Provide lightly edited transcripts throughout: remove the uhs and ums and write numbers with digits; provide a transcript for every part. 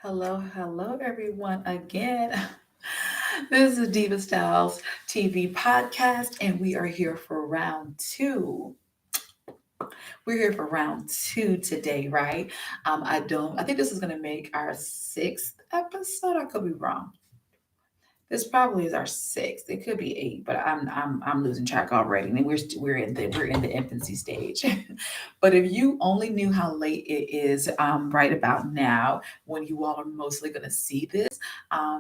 Hello, everyone again. This is Diva Styles TV podcast, and we are here for round two. We're here for round two today, right? I think this is going to make our sixth episode. I could be wrong. This probably is our sixth. It could be eight, but I'm losing track already. And we're in the infancy stage. But if you only knew how late it is right about now, when you all are mostly going to see this,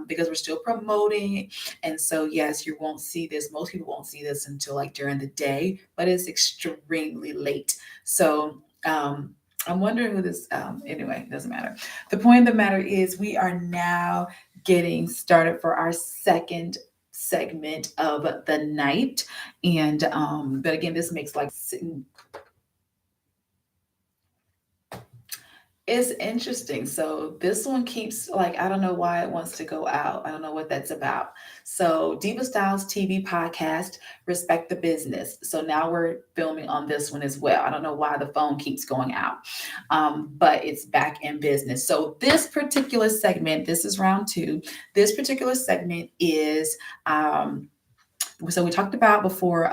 because we're still promoting, and so yes, you won't see this. Most people won't see this until like during the day, but it's extremely late. So. I'm wondering who this. Anyway, it doesn't matter. The point of the matter is, we are now getting started for our second segment of the night. And but again, this makes like it's interesting. So this one keeps like, I don't know why it wants to go out. I don't know what that's about. So Diva Styles TV podcast, respect the business. So now we're filming on this one as well. I don't know why the phone keeps going out, but it's back in business. So this particular segment, this is round two. This particular segment is so we talked about before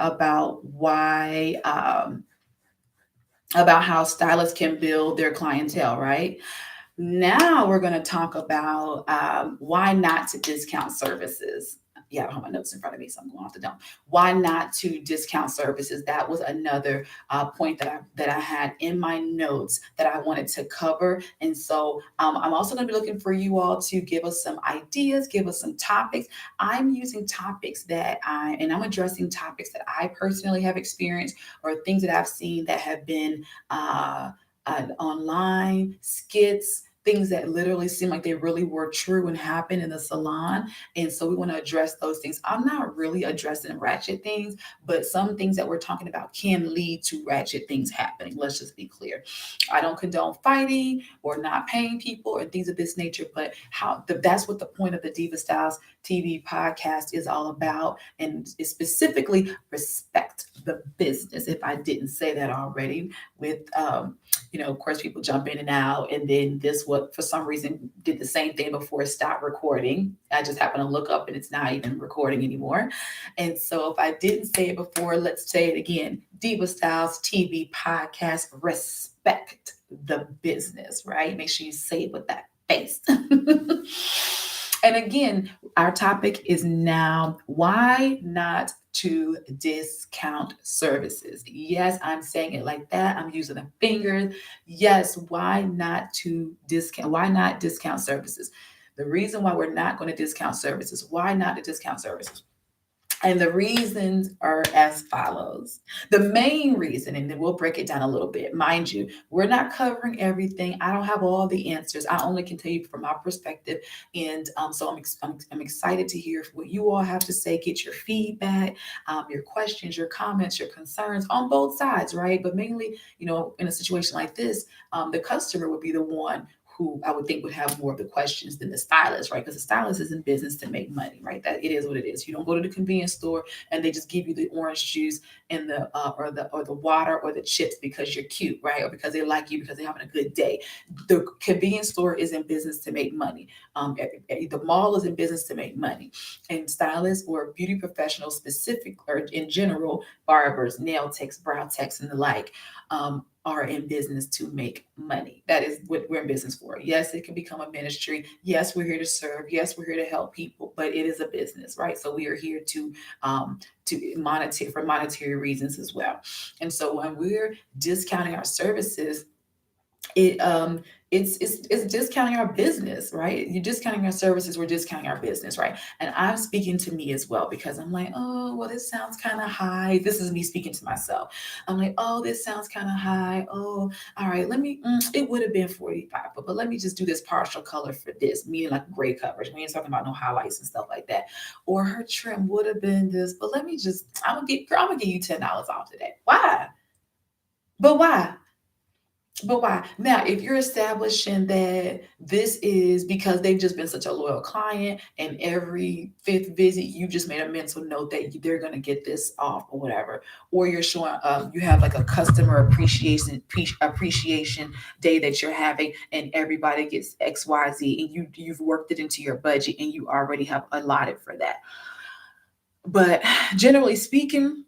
about how stylists can build their clientele, right? Now we're going to talk about why not to discount services. Yeah, I don't have my notes in front of me, so I'm going off the dome. Why not to discount services? That was another point that I had in my notes that I wanted to cover. And so I'm also going to be looking for you all to give us some ideas, give us some topics. I'm using topics and I'm addressing topics that I personally have experienced or things that I've seen that have been online skits, things that literally seem like they really were true and happened in the salon. And so we want to address those things. I'm not really addressing ratchet things, but some things that we're talking about can lead to ratchet things happening. Let's just be clear. I don't condone fighting or not paying people or things of this nature, but that's what the point of the Diva Styles TV podcast is all about. And it's specifically respect the business. If I didn't say that already, with of course, people jump in and out, and then this what for some reason did the same thing before it stopped recording. I just happened to look up, and it's not even recording anymore. And so, if I didn't say it before, let's say it again: Diva Styles TV podcast. Respect the business, right? Make sure you say it with that face. And again, our topic is now why not to discount services. Yes, I'm saying it like that. I'm using the fingers. Yes, why not to discount? Why not discount services? The reason why we're not going to discount services, why not to discount services? And the reasons are as follows. The main reason, and then we'll break it down a little bit. Mind you, we're not covering everything. I don't have all the answers. I only can tell you from my perspective. And so I'm excited to hear what you all have to say, get your feedback, your questions, your comments, your concerns on both sides, right? But mainly, in a situation like this, the customer would be the one who I would think would have more of the questions than the stylist, right? Because the stylist is in business to make money, right? That it is what it is. You don't go to the convenience store and they just give you the orange juice and the water or the chips because you're cute, right? Or because they like you because they're having a good day. The convenience store is in business to make money. The mall is in business to make money, and stylists or beauty professionals, specific or in general, barbers, nail techs, brow techs, and the like. Are in business to make money. That is what we're in business for. Yes, it can become a ministry. Yes, we're here to serve. Yes, we're here to help people, but it is a business, right? So we are here to monitor for monetary reasons as well. And so when we're discounting our services, it it's discounting our business, right? You're discounting our services, we're discounting our business, right? And I'm speaking to me as well because I'm like, oh, well, this sounds kind of high. This is me speaking to myself. I'm like, oh, this sounds kind of high. Oh, all right, it would have been 45, but let me just do this partial color for this, meaning like gray coverage. We ain't talking about no highlights and stuff like that. Or her trim would have been this, but I'm gonna give you $10 off today. Why? But why? But why? Now, if you're establishing that this is because they've just been such a loyal client, and every fifth visit, you just made a mental note that they're going to get this off or whatever, or you're showing you have like a customer appreciation day that you're having, and everybody gets X, Y, Z, and you've worked it into your budget, and you already have allotted for that. But generally speaking,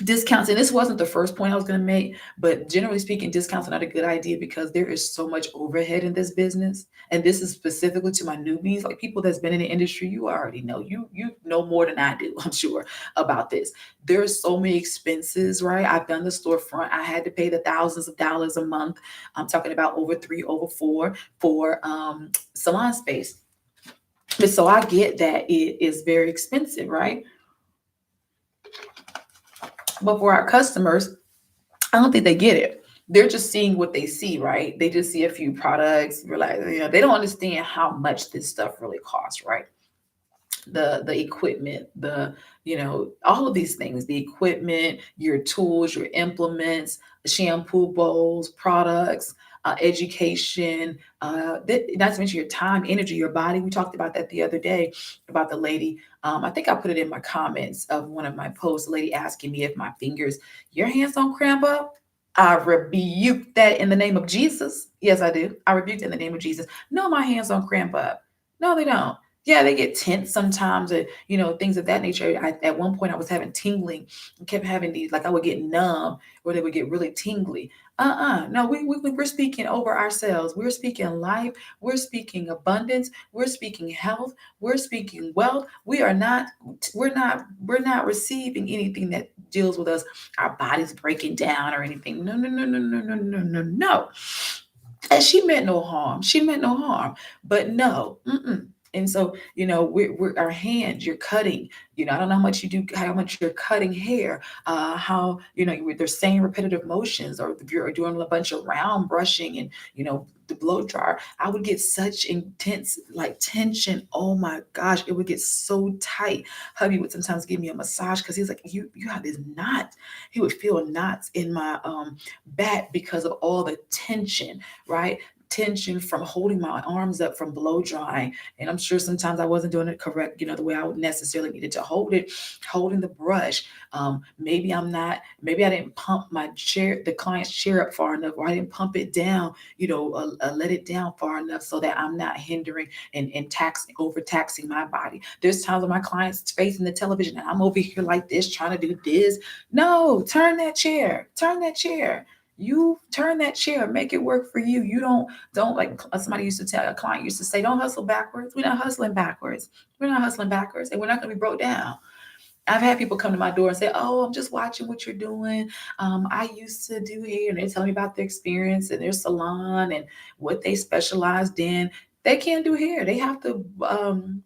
discounts, and this wasn't the first point I was going to make, but generally speaking, discounts are not a good idea because there is so much overhead in this business. And this is specifically to my newbies, like people that's been in the industry. You already know, you know more than I do, I'm sure, about this. There's so many expenses, right? I've done the storefront. I had to pay the thousands of dollars a month. I'm talking about over three, over four, for salon space. And so I get that it is very expensive, right? But for our customers, I don't think they get it. They're just seeing what they see, right? They just see a few products, realize, they don't understand how much this stuff really costs, right? The equipment, the all of these things, the equipment, your tools, your implements, shampoo bowls, products, education, not to mention your time, energy, your body. We talked about that the other day about the lady. I think I put it in my comments of one of my posts, a lady asking me if my fingers, your hands don't cramp up. I rebuke that in the name of Jesus. Yes, I do. I rebuke in the name of Jesus. No, my hands don't cramp up. No, they don't. Yeah, they get tense sometimes, and things of that nature. At one point, I was having tingling, and kept having these, like I would get numb, or they would get really tingly. No, we're speaking over ourselves. We're speaking life. We're speaking abundance. We're speaking health. We're speaking wealth. We're not receiving anything that deals with us, our bodies breaking down or anything. No, no, no, no, no, no, no, no, no. And she meant no harm. She meant no harm. But no. Mm-mm. And so, we're our hands, you're cutting, I don't know how much you do, how much you're cutting hair, how, they're saying repetitive motions, or if you're doing a bunch of round brushing and, the blow dryer, I would get such intense, like, tension. Oh my gosh, it would get so tight. Hubby would sometimes give me a massage because he's like, you have this knot. He would feel knots in my back because of all the tension, right? Tension from holding my arms up from blow drying. And I'm sure sometimes I wasn't doing it correct, the way I would necessarily needed to hold it, holding the brush. Maybe I didn't pump the client's chair up far enough, or I didn't pump it down, let it down far enough so that I'm not hindering and overtaxing my body. There's times when my client's facing the television and I'm over here like this, trying to do this. No, turn that chair. You turn that chair, make it work for you. You don't like, somebody used to tell, a client used to say, don't hustle backwards. We're not hustling backwards. We're not hustling backwards, and we're not going to be broke down. I've had people come to my door and say, "Oh, I'm just watching what you're doing. I used to do hair," and they're telling me about their experience and their salon and what they specialized in. They can't do hair. They have to.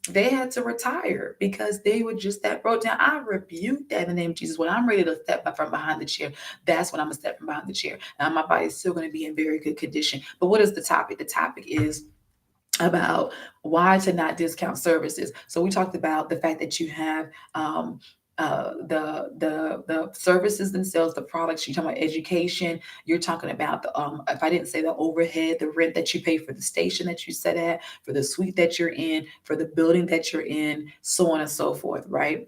They had to retire because they were just that broke down. I rebuke that in the name of Jesus. When I'm ready to step from behind the chair, that's when I'm gonna step from behind the chair. And my body is still going to be in very good condition. But what is the topic? The topic is about why to not discount services. So we talked about the fact that you have the services themselves, the products. You're talking about education. You're talking about the if I didn't say the overhead, the rent that you pay for the station that you sit at, for the suite that you're in, for the building that you're in, so on and so forth, right?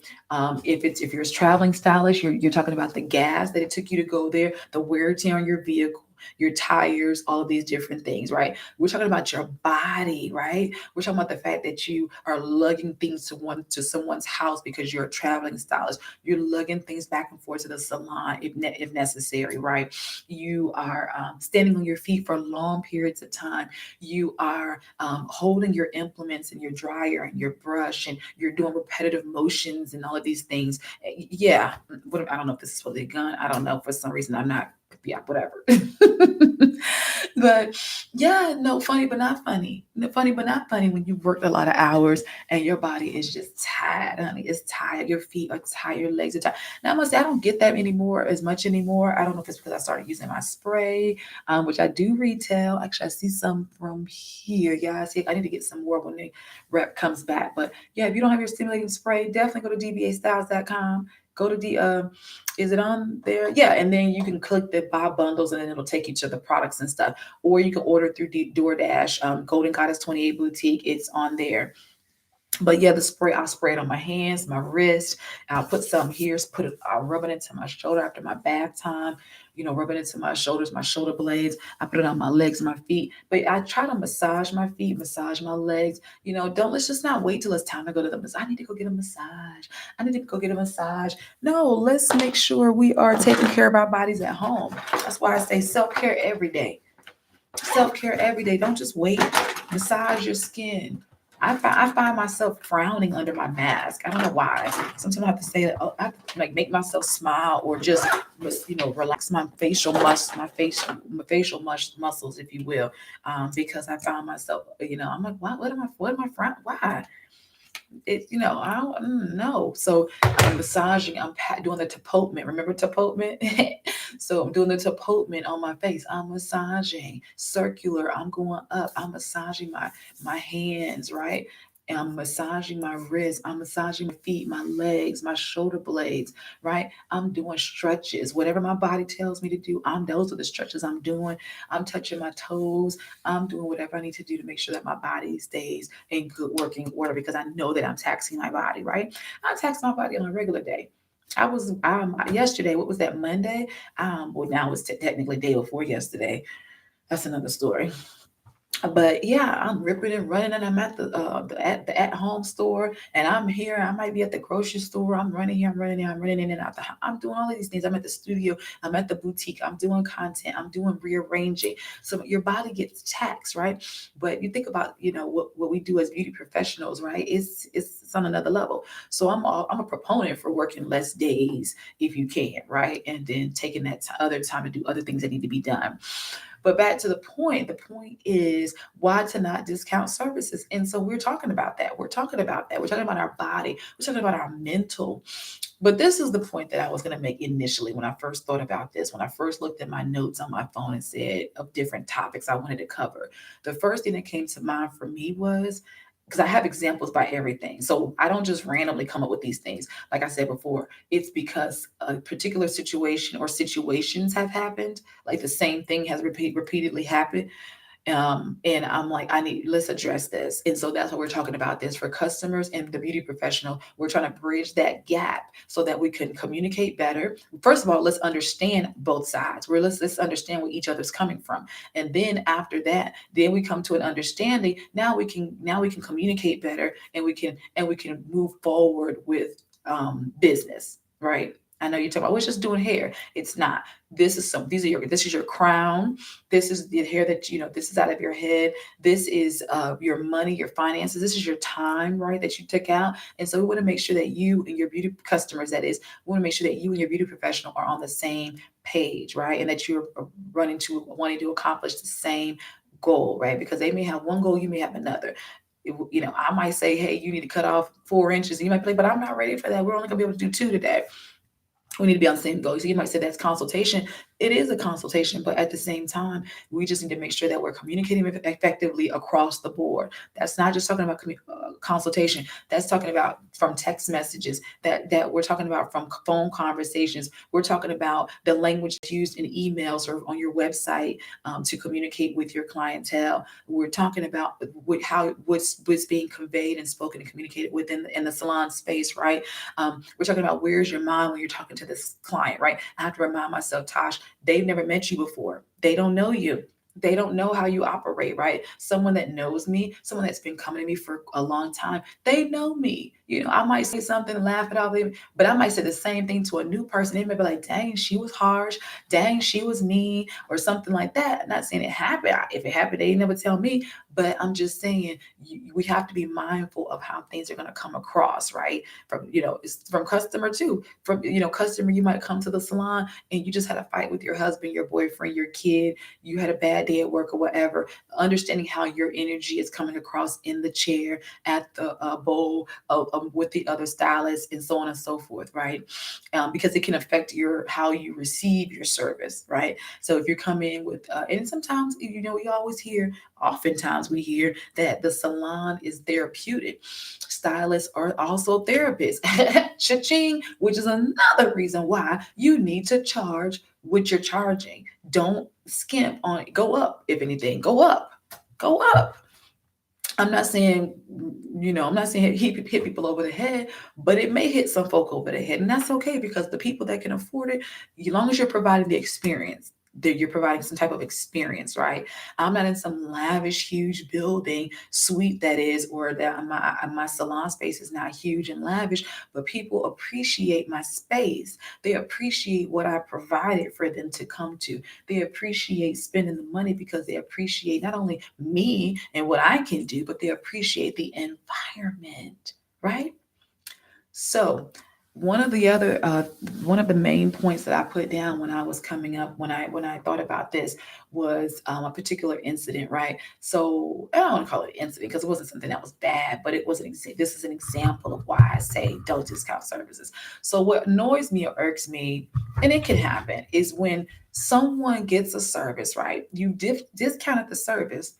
If you're a traveling stylist, you're talking about the gas that it took you to go there, the wear and tear on your vehicle, your tires, all of these different things, right? We're talking about your body, right? We're talking about the fact that you are lugging things to someone's house because you're a traveling stylist. You're lugging things back and forth to the salon if necessary, right? You are standing on your feet for long periods of time. You are holding your implements and your dryer and your brush, and you're doing repetitive motions and all of these things. Yeah, I don't know if this is for the gun. I don't know. For some reason, I'm not. Yeah, whatever. But yeah, no, funny but not funny. No, funny but not funny when you've worked a lot of hours and your body is just tired, honey. It's tired. Your feet are tired. Your legs are tired. Now, I must say, I don't get that anymore as much anymore. I don't know if it's because I started using my spray, which I do retail. Actually, I see some from here. Yeah, I see. I need to get some more when the rep comes back. But yeah, if you don't have your stimulating spray, definitely go to dbastyles.com. Go to the is it on there? Yeah, and then you can click the buy bundles, and then it'll take you to the products and stuff. Or you can order through DoorDash. Golden Goddess 28 Boutique. It's on there. But yeah, the spray, I'll spray it on my hands, my wrist. I'll put some here, I'll rub it into my shoulder after my bath time, rub it into my shoulders, my shoulder blades. I put it on my legs, my feet. But I try to massage my feet, massage my legs. Let's just not wait till it's time to go to the massage. I need to go get a massage. I need to go get a massage. No, let's make sure we are taking care of our bodies at home. That's why I say self-care every day. Self-care every day. Don't just wait. Massage your skin. I find myself frowning under my mask. I don't know why. Sometimes I have to say that. Oh, I have to like make myself smile or just relax my facial muscles, if you will, because I found myself. I'm like, what am I frowning? Why? I don't know. So I'm massaging. I'm doing the tapotement. Remember tapotement? So I'm doing the tapotement on my face. I'm massaging circular. I'm going up. I'm massaging my hands, right? And I'm massaging my wrists. I'm massaging my feet, my legs, my shoulder blades, right? I'm doing stretches. Whatever my body tells me to do, those are the stretches I'm doing. I'm touching my toes. I'm doing whatever I need to do to make sure that my body stays in good working order because I know that I'm taxing my body, right? I tax my body on a regular day. I was yesterday. What was that, Monday? Well, now it's technically day before yesterday. That's another story. But yeah, I'm ripping and running, and I'm at the at home store, and I'm here. I might be at the grocery store. I'm running here. I'm running there. I'm running in and out. I'm doing all of these things. I'm at the studio. I'm at the boutique. I'm doing content. I'm doing rearranging. So your body gets taxed, right? But you think about what we do as beauty professionals, right? It's on another level. So I'm a proponent for working less days if you can, right? And then taking that other time to do other things that need to be done. But back to the point. The point is why to not discount services. And so we're talking about that. We're talking about that. We're talking about our body. We're talking about our mental. But this is the point that I was going to make initially when I first thought about this, when I first looked at my notes on my phone and said of different topics I wanted to cover. The first thing that came to mind for me was because I have examples by everything. So I don't just randomly come up with these things. Like I said before, it's because a particular situation or situations have happened. Like the same thing has repeatedly happened. And I'm like, let's address this. And so that's what we're talking about this for customers and the beauty professional. We're trying to bridge that gap so that we can communicate better. First of all, let's understand both sides. Let's understand where each other's coming from. And then after that, then we come to an understanding. Now we can communicate better, and we can move forward with business, right? I know you're talking about, we're just doing hair. It's not. This is your crown. This is the hair that, this is out of your head. This is your money, your finances. This is your time, right, that you took out. And so we want to make sure that you and your beauty customers, that is, we want to make sure that you and your beauty professional are on the same page, right? And that you're wanting to accomplish the same goal, right? Because they may have one goal, you may have another. I might say, hey, you need to cut off 4 inches. And you might be like, but I'm not ready for that. We're only gonna be able to do 2 today. We need to be on the same goal. So you might say that's consultation. It is a consultation, but at the same time, we just need to make sure that we're communicating effectively across the board. That's not just talking about consultation. That's talking about from text messages. That we're talking about from phone conversations. We're talking about the language used in emails or on your website to communicate with your clientele. We're talking about what's being conveyed and spoken and communicated within in the salon space, right? We're talking about where's your mind when you're talking to this client, right? I have to remind myself, Tosh, they've never met you before. They don't know you. They don't know how you operate, right? Someone that knows me, someone that's been coming to me for a long time, they know me. I might say something, laugh it off, but I might say the same thing to a new person. They may be like, dang, she was harsh. Dang, she was mean, or something like that. I'm not saying it happened. If it happened, they never tell me. But I'm just saying we have to be mindful of how things are going to come across, right? It's from customer too. From customer, you might come to the salon and you just had a fight with your husband, your boyfriend, your kid. You had a bad bad day at work or whatever, understanding how your energy is coming across in the chair, at the bowl, with the other stylists, and so on and so forth, right? Because it can affect your how you receive your service, right? So if you're coming with, and sometimes, we always hear, oftentimes we hear that the salon is therapeutic. Stylists are also therapists. Cha-ching, which is another reason why you need to charge what you're charging. Don't skimp on it. Go up, if anything, go up. Go up. I'm not saying, I'm not saying hit people over the head, but it may hit some folk over the head. And that's okay, because the people that can afford it, as long as you're providing the experience, that you're providing some type of experience, right? I'm not in some lavish, huge building suite, that is, or that my salon space is not huge and lavish, but people appreciate my space. They appreciate what I provided for them to come to. They appreciate spending the money because they appreciate not only me and what I can do, but they appreciate the environment, right? So, one of the main points that I put down when I was coming up, when I thought about this, was a particular incident, right? So I don't want to call it an incident because it wasn't something that was bad, but it was this is an example of why I say don't discount services. So what annoys me or irks me, and it can happen, is when someone gets a service, right? You discounted the service,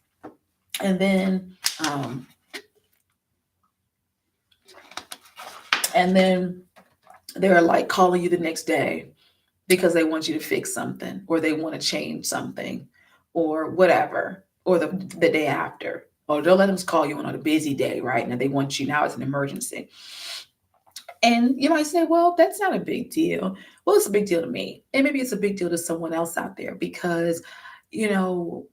and then um, and then they're like calling you the next day because they want you to fix something, or they want to change something, or whatever, or the day after, or they'll let them call you on a busy day, right? And they want you, now it's an emergency. And you might say, well, that's not a big deal. Well, it's a big deal to me. And maybe it's a big deal to someone else out there, because, you know,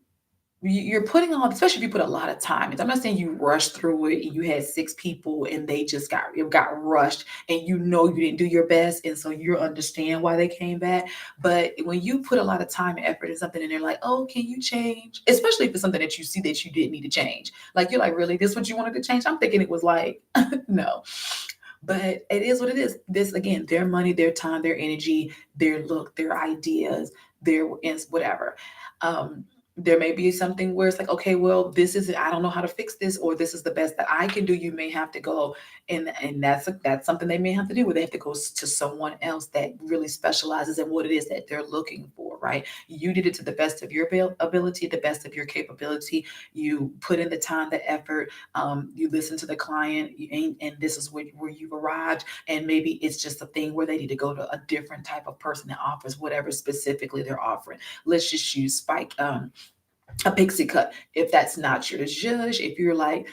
you're putting on, especially if you put a lot of time into. I'm not saying you rushed through it and you had six people and they just got rushed, and you didn't do your best, and so you understand why they came back. But when you put a lot of time and effort in something, and they're like, "Oh, can you change?" Especially if it's something that you see that you didn't need to change, like you're like, "Really, this is what you wanted to change?" I'm thinking it was like, no. But it is what it is. This, again, their money, their time, their energy, their look, their ideas, their whatever. Um, there may be something where it's like, okay, well, this is, I don't know how to fix this, or this is the best that I can do. You may have to go, and that's something they may have to do, where they have to go to someone else that really specializes in what it is that they're looking for, right? You did it to the best of your ability, the best of your capability. You put in the time, the effort. You listen to the client, and this is where you've arrived. And maybe it's just a thing where they need to go to a different type of person that offers whatever specifically they're offering. Let's just use a pixie cut, if that's not your judge. If you're like,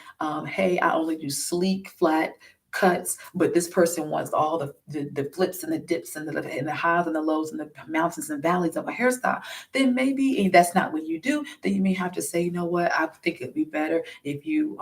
hey, I only do sleek, flat cuts, but this person wants all the flips and the dips and the highs and the lows and the mountains and valleys of a hairstyle, then maybe, and that's not what you do, then you may have to say, you know what, I think it'd be better if you,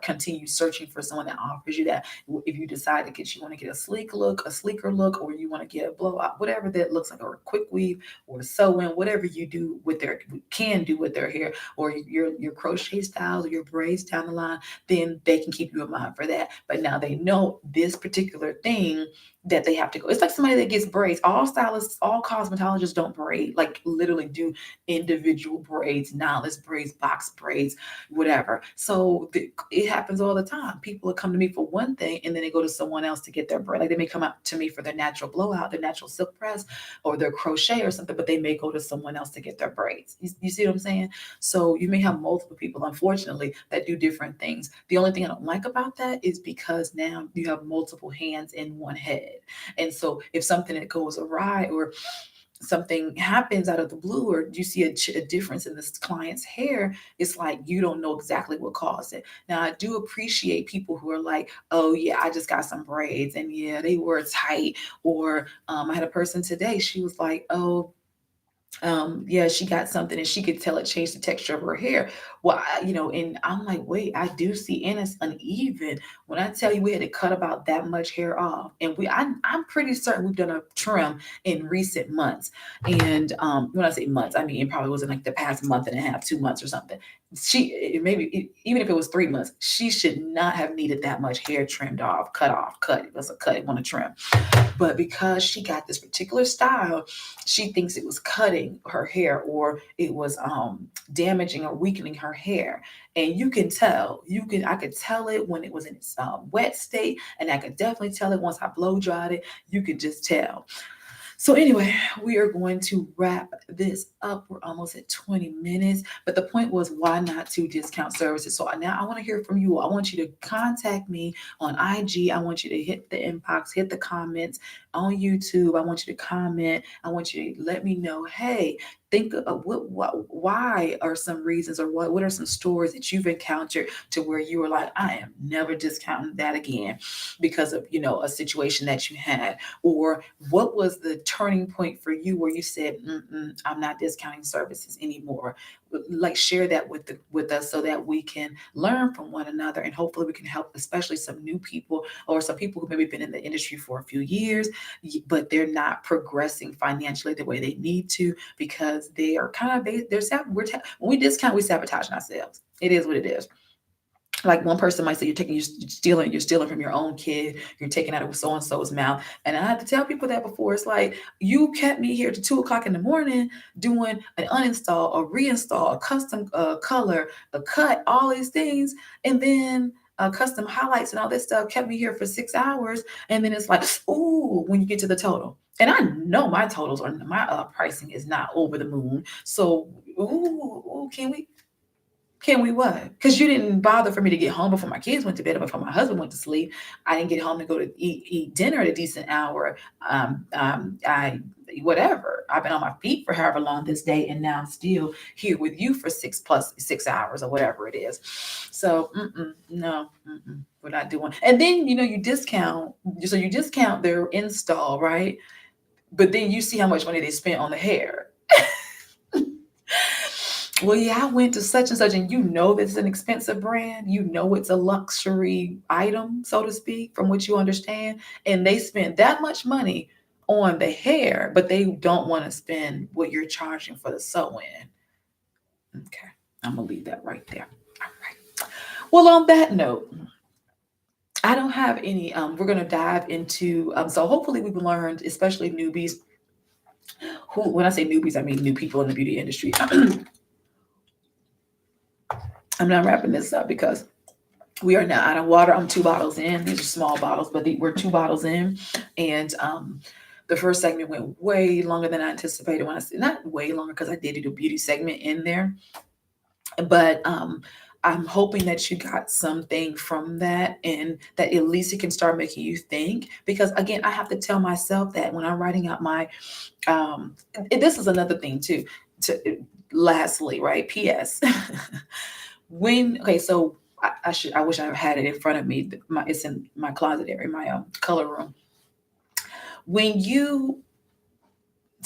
continue searching for someone that offers you that. If you decide you want to get a sleeker look, or you want to get a blowout, whatever that looks like, or a quick weave, or sew in, whatever you do with can do with their hair, or your crochet styles, or your braids down the line, then they can keep you in mind for that. But now they know this particular thing that they have to go. It's like somebody that gets braids. All stylists, all cosmetologists don't braid, like literally do individual braids, knotless braids, box braids, whatever. So it happens all the time. People will come to me for one thing, and then they go to someone else to get their braid. Like they may come up to me for their natural blowout, their natural silk press, or their crochet or something, but they may go to someone else to get their braids. You see what I'm saying? So you may have multiple people, unfortunately, that do different things. The only thing I don't like about that is because now you have multiple hands in one head. And so if something that goes awry, or something happens out of the blue, or you see a difference in this client's hair, it's like you don't know exactly what caused it. Now, I do appreciate people who are like, oh yeah, I just got some braids, and yeah, they were tight. Or I had a person today, she was like, oh, yeah, she got something, and she could tell it changed the texture of her hair. Well, and I'm like, wait, I do see, and it's uneven. When I tell you we had to cut about that much hair off, and I'm pretty certain we've done a trim in recent months. And when I say months, I mean, it probably wasn't like the past month and a half, 2 months or something. Even if it was 3 months, she should not have needed that much hair trimmed off, cut. It was a cut, it wasn't a trim. But because she got this particular style, she thinks it was cutting. cutting her hair, or it was damaging or weakening her hair. And you can tell, I could tell it when it was in its wet state, and I could definitely tell it once I blow dried it. You could just tell. So anyway, we are going to wrap this up. We're almost at 20 minutes, but the point was, why not to discount services? So now I want to hear from you. I want you to contact me on IG. I want you to hit the inbox, hit the comments on YouTube. I want you to comment. I want you to let me know, hey, think of why are some reasons, or what are some stories that you've encountered to where you were like, I am never discounting that again because of, a situation that you had, or what was the turning point for you where you said, I'm not discounting services anymore. Like, share that with us so that we can learn from one another, and hopefully we can help, especially some new people, or some people who maybe been in the industry for a few years, but they're not progressing financially the way they need to, because they are kind of when we discount, we sabotage ourselves. It is what it is. Like, one person might say, you're stealing from your own kid, you're taking out of so and so's mouth. And I had to tell people that before. It's like, you kept me here to 2 o'clock in the morning doing an uninstall, a reinstall, a custom color, a cut, all these things, and then custom highlights and all this stuff, kept me here for 6 hours. And then it's like, ooh, when you get to the total. And I know my totals are, my pricing is not over the moon. So, ooh, can we what? Because you didn't bother for me to get home before my kids went to bed or before my husband went to sleep. I didn't get home to go to eat dinner at a decent hour. I whatever. I've been on my feet for however long this day, and now I'm still here with you for 6 plus 6 hours or whatever it is. So no, we're not doing. And then you discount. So you discount their install, right? But then you see how much money they spent on the hair. Well, yeah, I went to such and such, and it's an expensive brand. It's a luxury item, so to speak, from what you understand. And they spent that much money on the hair, but they don't want to spend what you're charging for the sew-in. Okay, I'm gonna leave that right there. All right. Well, on that note, I don't have any. We're gonna dive into. So hopefully we've learned, especially newbies. When I say newbies, I mean new people in the beauty industry. I'm not wrapping this up because we are now out of water. I'm 2 bottles in. These are small bottles, but we're 2 bottles in. And the first segment went way longer than I anticipated. When I say not way longer, because I did do a beauty segment in there. But I'm hoping that you got something from that, and that at least it can start making you think. Because again, I have to tell myself that when I'm writing out my, this is another thing too. Lastly, right? P.S. So I wish I had it in front of me. It's in my closet area, my color room. When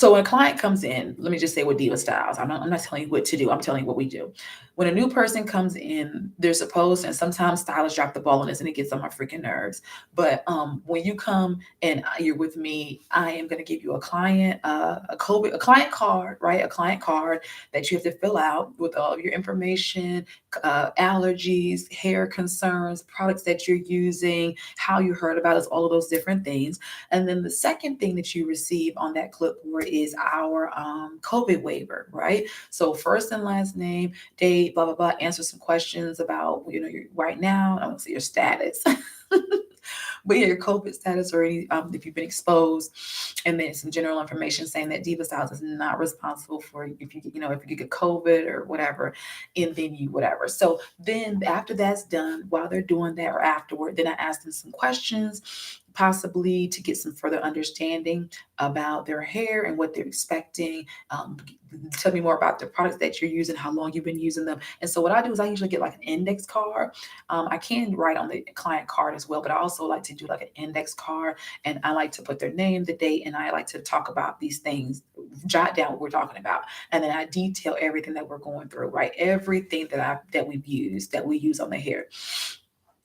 a client comes in, let me just say with Diva Styles, I'm not telling you what to do. I'm telling you what we do. When a new person comes in, they're supposed, and sometimes stylists drop the ball on this and it gets on my freaking nerves. But when you come and you're with me, I am going to give you a client card, right? A client card that you have to fill out with all of your information, allergies, hair concerns, products that you're using, how you heard about us, all of those different things. And then the second thing that you receive on that clipboard is our COVID waiver, right? So first and last name, date, blah, blah, blah, answer some questions about, your right now, I don't say your status. But yeah, your COVID status, or any if you've been exposed, and then some general information saying that Diva Styles is not responsible for if you get COVID or whatever, and then whatever. So then after that's done, while they're doing that or afterward, then I ask them some questions, possibly to get some further understanding about their hair and what they're expecting. Tell me more about the products that you're using, how long you've been using them. And so what I do is I usually get like an index card. I can write on the client card as well, but I also like to do like an index card, and I like to put their name, the date, and I like to talk about these things, jot down what we're talking about, and then I detail everything that we're going through, right? Everything that we use on the hair.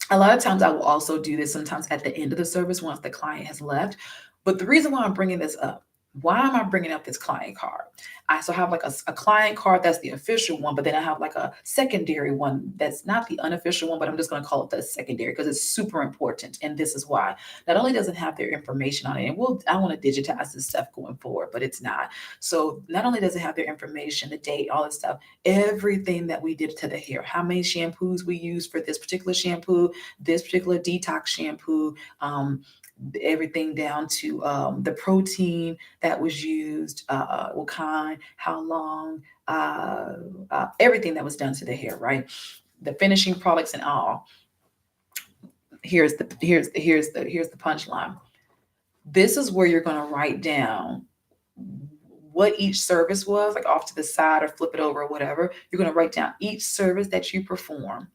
A lot of times I will also do this sometimes at the end of the service once the client has left. But the reason why I'm bringing this up Why am I bringing up this client card? I so have like a client card that's the official one, but then I have like a secondary one that's not the unofficial one, but I'm just going to call it the secondary because it's super important. And this is why. Not only does it have their information on it, and I want to digitize this stuff going forward, but it's not. So not only does it have their information, the date, all this stuff, everything that we did to the hair, how many shampoos we used for this particular shampoo, this particular detox shampoo, everything down to the protein that was used, what kind, how long, everything that was done to the hair, right? The finishing products and all. Here's the punchline. This is where you're going to write down what each service was, like off to the side or flip it over or whatever. You're going to write down each service that you perform,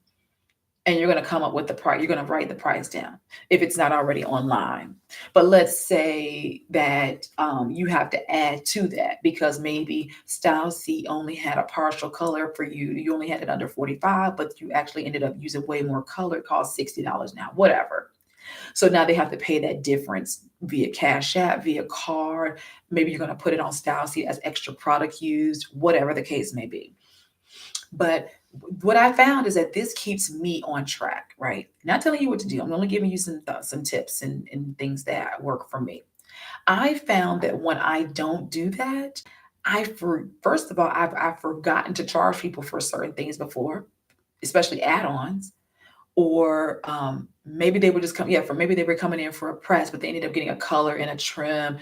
and you're going to come up with the price. You're going to write the price down if it's not already online. But let's say that you have to add to that because maybe Style C only had a partial color for you. You only had it under 45, but you actually ended up using way more color. It costs $60 now, whatever. So now they have to pay that difference via Cash App, via card. Maybe you're going to put it on Style C as extra product used, whatever the case may be. But what I found is that this keeps me on track, right? Not telling you what to do. I'm only giving you some tips and things that work for me. I found that when I don't do that, first of all, I've forgotten to charge people for certain things before, especially add-ons, or maybe they were just coming, yeah, for maybe they were coming in for a press, but they ended up getting a color and a trim,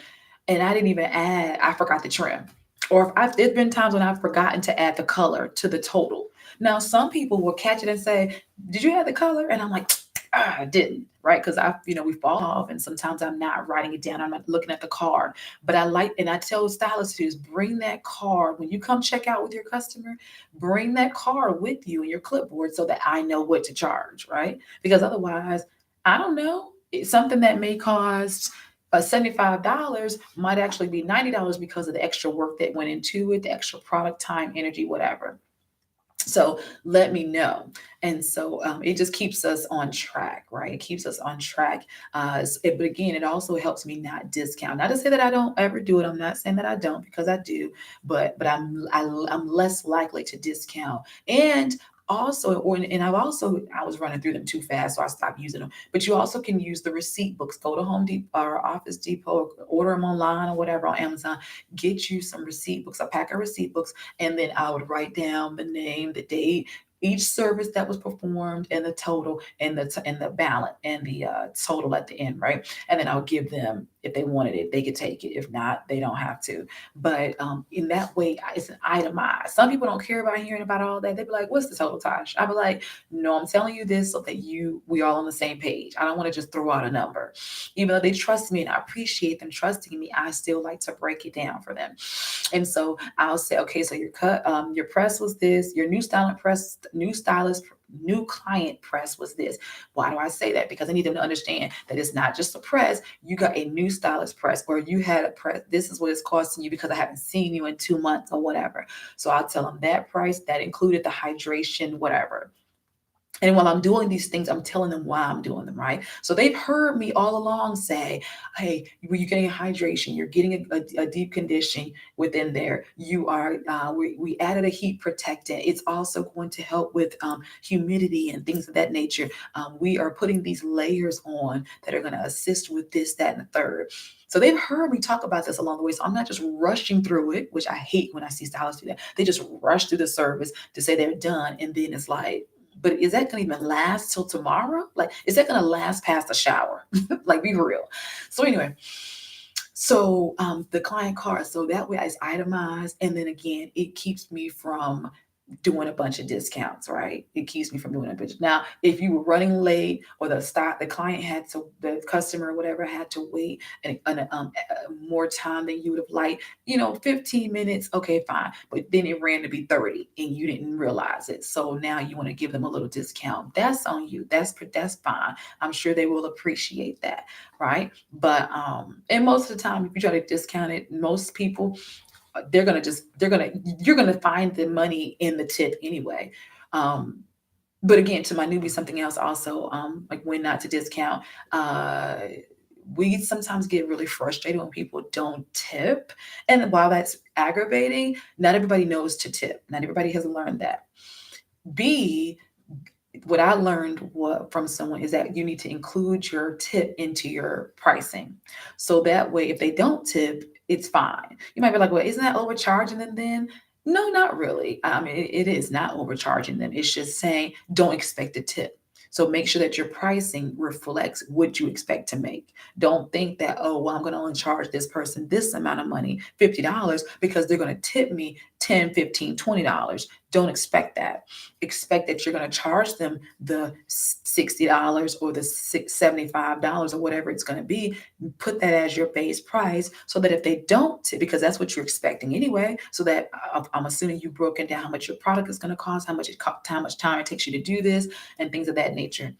and I didn't even add. I forgot the trim, or if there's been times when I've forgotten to add the color to the total. Now, some people will catch it and say, "Did you add the color?" And I'm like, I didn't, right? Because we fall off, and sometimes I'm not writing it down. I'm not looking at the card. But and I tell stylists to bring that card when you come check out with your customer. Bring that card with you in your clipboard so that I know what to charge, right? Because otherwise, I don't know. It's something that may cost $75 might actually be $90 because of the extra work that went into it, the extra product time, energy, whatever. So let me know. And so it just keeps us on track, right? It keeps us on track. But again, it also helps me not discount. Not to say that I don't ever do it. I'm not saying that I don't, because I do, but I'm less likely to discount. And also, and I was running through them too fast, so I stopped using them. But you also can use the receipt books. Go to Home Depot or Office Depot, order them online or whatever on Amazon. Get you some receipt books, a pack of receipt books, and then I would write down the name, the date, each service that was performed, and the total, and the balance, and the total at the end, right? And then I'll give them, if they wanted it, they could take it. If not, they don't have to. But in that way, it's an itemized. Some people don't care about hearing about all that. They'd be like, "What's the total, Tosh?" I'd be like, "No, I'm telling you this so that we all on the same page. I don't want to just throw out a number." Even though they trust me and I appreciate them trusting me, I still like to break it down for them. And so I'll say, okay, so your press was this, your new stylist, new client press was this. Why do I say that? Because I need them to understand that it's not just a press. You got a new stylist press, or you had a press. This is what it's costing you because I haven't seen you in 2 months or whatever. So I'll tell them that price that included the hydration, whatever. And while I'm doing these things, I'm telling them why I'm doing them, right? So they've heard me all along say, "Hey, you're getting a hydration, you're getting a deep conditioning within there. We added a heat protectant. It's also going to help with humidity and things of that nature. We are putting these layers on that are going to assist with this, that, and the third." So they've heard me talk about this along the way. So I'm not just rushing through it, which I hate when I see stylists do that. They just rush through the service to say they're done, and then it's like, but is that going to even last till tomorrow? Like, is that going to last past the shower? Like, be real. So anyway, so the client card, so that way it's itemized, and then again, it keeps me from doing a bunch of discounts, right? It keeps me from doing a bunch. Now, if you were running late, or the client the customer or whatever had to wait more time than you would have liked, 15 minutes, okay, fine. But then it ran to be 30 and you didn't realize it. So now you want to give them a little discount. That's on you. That's fine. I'm sure they will appreciate that, right? But and most of the time, if you try to discount it, most people, you're gonna find the money in the tip anyway. But again, to my newbie, something else also, like when not to discount. Uh, we sometimes get really frustrated when people don't tip. And while that's aggravating, not everybody knows to tip. Not everybody has learned that. B, what I learned from someone is that you need to include your tip into your pricing. So that way, if they don't tip, it's fine. You might be like, well, isn't that overcharging them then? No, not really. I mean, it is not overcharging them. It's just saying don't expect a tip. So make sure that your pricing reflects what you expect to make. Don't think that, oh, well, I'm going to only charge this person this amount of money, $50, because they're going to tip me 10, 15, $20. Don't expect that. Expect that you're going to charge them the $60 or the $75 or whatever it's going to be. Put that as your base price so that if they don't, because that's what you're expecting anyway, so that I'm assuming you've broken down how much your product is going to cost, how much time it takes you to do this, and things of that nature.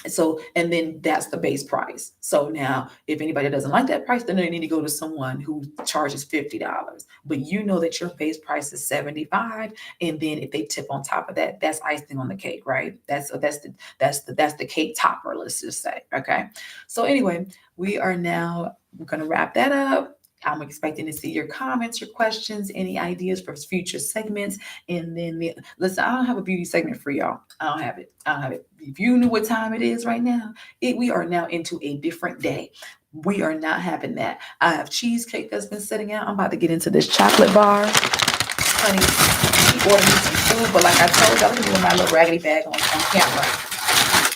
So, and then that's the base price. So now, if anybody doesn't like that price, then they need to go to someone who charges $50. But you know that your base price is 75, and then if they tip on top of that, that's icing on the cake, right? That's the cake topper. Let's just say, okay. So anyway, we're going to wrap that up. I'm expecting to see your comments, your questions, any ideas for future segments. And then listen, I don't have a beauty segment for y'all. I don't have it. If you knew what time it is right now, we are now into a different day. We are not having that. I have cheesecake that's been sitting out. I'm about to get into this chocolate bar. Honey, she ordered me some food, but like I told y'all, let me put my little raggedy bag on camera.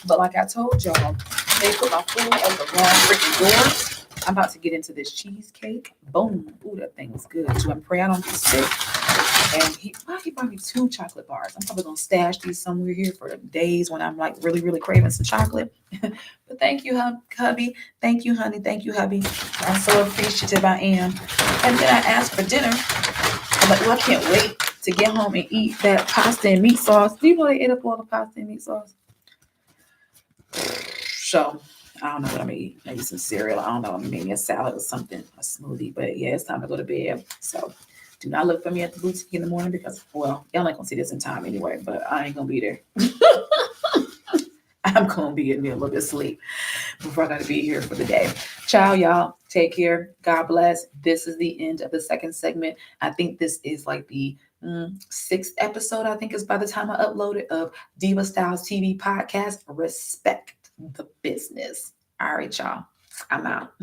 But like I told y'all, they put my food on the wrong freaking door. I'm about to get into this cheesecake. Boom. Ooh, that thing was good too. I'm praying on this sick. And he bought me 2 chocolate bars. I'm probably gonna stash these somewhere here for the days when I'm like really, really craving some chocolate. But thank you, hubby. Thank you, honey. Thank you, hubby. I'm so appreciative. I am. And then I asked for dinner. I'm like, well, I can't wait to get home and eat that pasta and meat sauce. Do you know they ate up all the pasta and meat sauce? So I don't know what I'm gonna eat. Maybe some cereal. I don't know. Maybe a salad or something, a smoothie. But yeah, it's time to go to bed. So do not look for me at the boutique in the morning because, well, y'all not gonna see this in time anyway. But I ain't gonna be there. I'm gonna be in there a little bit asleep before I gotta be here for the day. Ciao, y'all. Take care. God bless. This is the end of the second segment. I think this is like the 6th episode. I think is by the time I upload it of Diva Styles TV podcast. Respect the business. All right, y'all. I'm out.